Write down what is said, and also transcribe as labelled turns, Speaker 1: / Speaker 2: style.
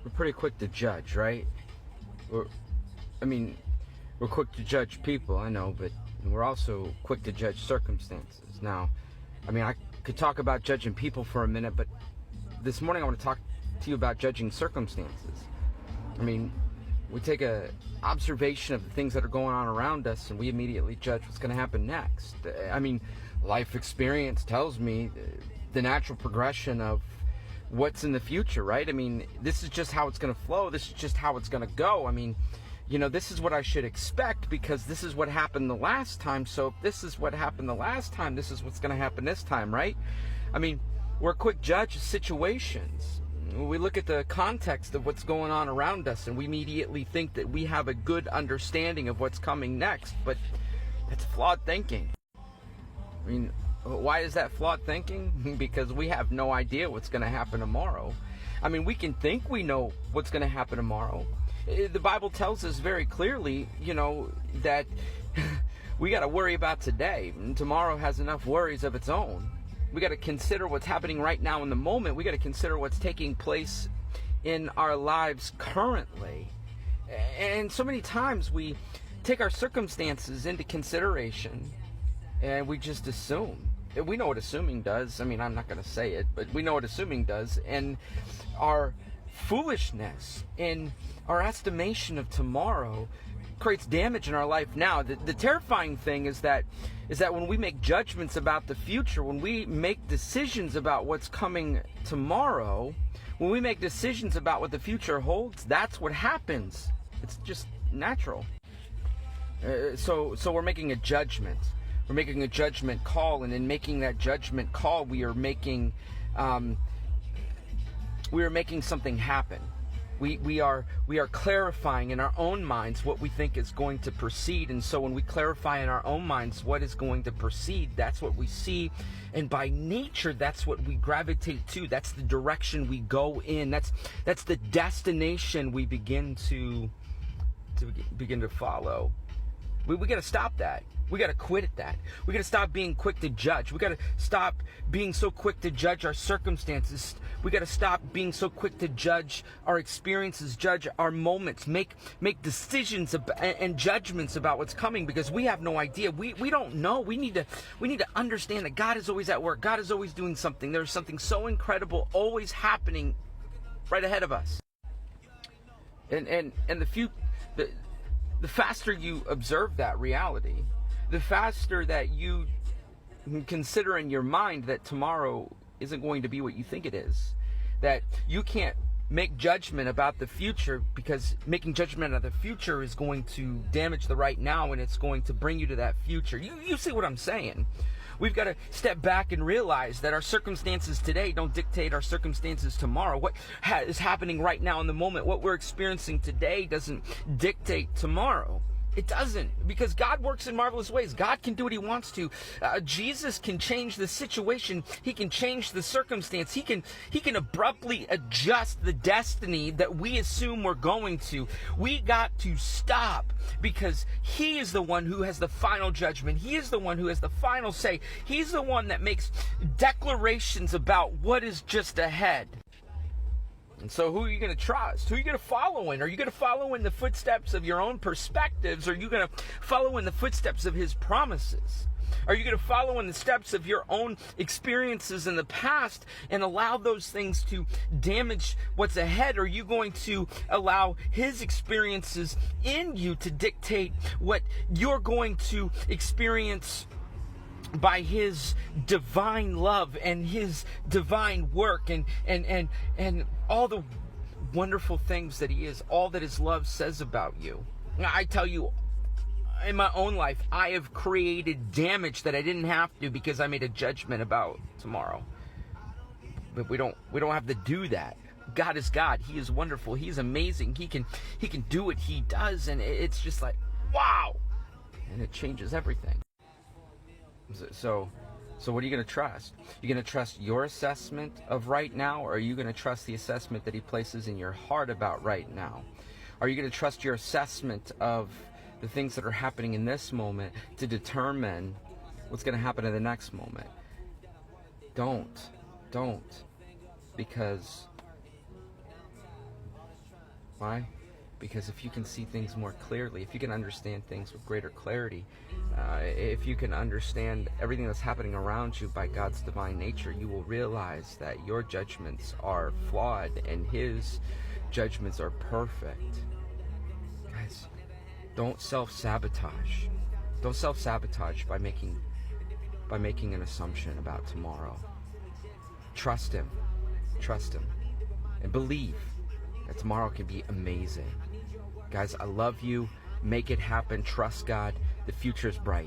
Speaker 1: we're pretty quick to judge, right? We're, I mean, we're quick to judge people, I know, but we're also quick to judge circumstances. Now, I mean, I could talk about judging people for a minute, but this morning I want to talk to you about judging circumstances. I mean, we take a observation of the things that are going on around us and we immediately judge what's going to happen next. I mean, life experience tells me the natural progression of what's in the future, right? I mean, this is just how it's going to flow. This is just how it's going to go. I mean, you know, this is what I should expect because this is what happened the last time. So if this is what happened the last time, this is what's going to happen this time, right? I mean, we're a quick judge of situations. We look at the context of what's going on around us and we immediately think that we have a good understanding of what's coming next, but that's flawed thinking. I mean, why is that flawed thinking? Because we have no idea what's going to happen tomorrow. I mean, we can think we know what's going to happen tomorrow. The Bible tells us very clearly, you know, that we got to worry about today. And tomorrow has enough worries of its own. We got to consider what's happening right now in the moment. We got to consider what's taking place in our lives currently. And so many times we take our circumstances into consideration and we just assume. We know what assuming does. I mean, I'm not going to say it, but we know what assuming does. And our foolishness in our estimation of tomorrow creates damage in our life now. The terrifying thing is that when we make judgments about the future, when we make decisions about what's coming tomorrow, when we make decisions about what the future holds, that's what happens. It's just natural. So we're making a judgment. We're making a judgment call, and in making that judgment call, we are making something happen. We are clarifying in our own minds what we think is going to proceed. And so when we clarify in our own minds what is going to proceed, that's what we see. And by nature, that's what we gravitate to. That's the direction we go in. That's the destination we begin to follow. We got to stop that. We got to quit at that. We got to stop being quick to judge. We got to stop being so quick to judge our circumstances. We got to stop being so quick to judge our experiences, judge our moments, make decisions and judgments about what's coming because we have no idea. We don't know. We need to understand that God is always at work. God is always doing something. There's something so incredible always happening right ahead of us. And the faster you observe that reality, the faster that you consider in your mind that tomorrow isn't going to be what you think it is, that you can't make judgment about the future because making judgment of the future is going to damage the right now and it's going to bring you to that future. You see what I'm saying? We've got to step back and realize that our circumstances today don't dictate our circumstances tomorrow. What is happening right now in the moment, what we're experiencing today doesn't dictate tomorrow. It doesn't, because God works in marvelous ways. God can do what he wants to. Jesus can change the situation. He can change the circumstance. He can abruptly adjust the destiny that we assume we're going to. We got to stop because he is the one who has the final judgment. He is the one who has the final say. He's the one that makes declarations about what is just ahead. And so who are you going to trust? Who are you going to follow in? Are you going to follow in the footsteps of your own perspectives? Or are you going to follow in the footsteps of his promises? Are you going to follow in the steps of your own experiences in the past and allow those things to damage what's ahead? Or are you going to allow his experiences in you to dictate what you're going to experience by his divine love and his divine work and all the wonderful things that he is, all that his love says about you? I tell you, in my own life, I have created damage that I didn't have to because I made a judgment about tomorrow. But we don't have to do that. God is God. He is wonderful. He's amazing. He can do what he does, and it's just like, wow! And it changes everything. So what are you going to trust? You're going to trust your assessment of right now, or are you going to trust the assessment that he places in your heart about right now? Are you going to trust your assessment of the things that are happening in this moment to determine what's going to happen in the next moment? Don't. Because Why? Because if you can see things more clearly, if you can understand things with greater clarity, if you can understand everything that's happening around you by God's divine nature, you will realize that your judgments are flawed and His judgments are perfect. Guys, don't self-sabotage. Don't self-sabotage by making an assumption about tomorrow. Trust Him. Trust Him. And believe that tomorrow can be amazing. Guys, I love you. Make it happen. Trust God. The future is bright.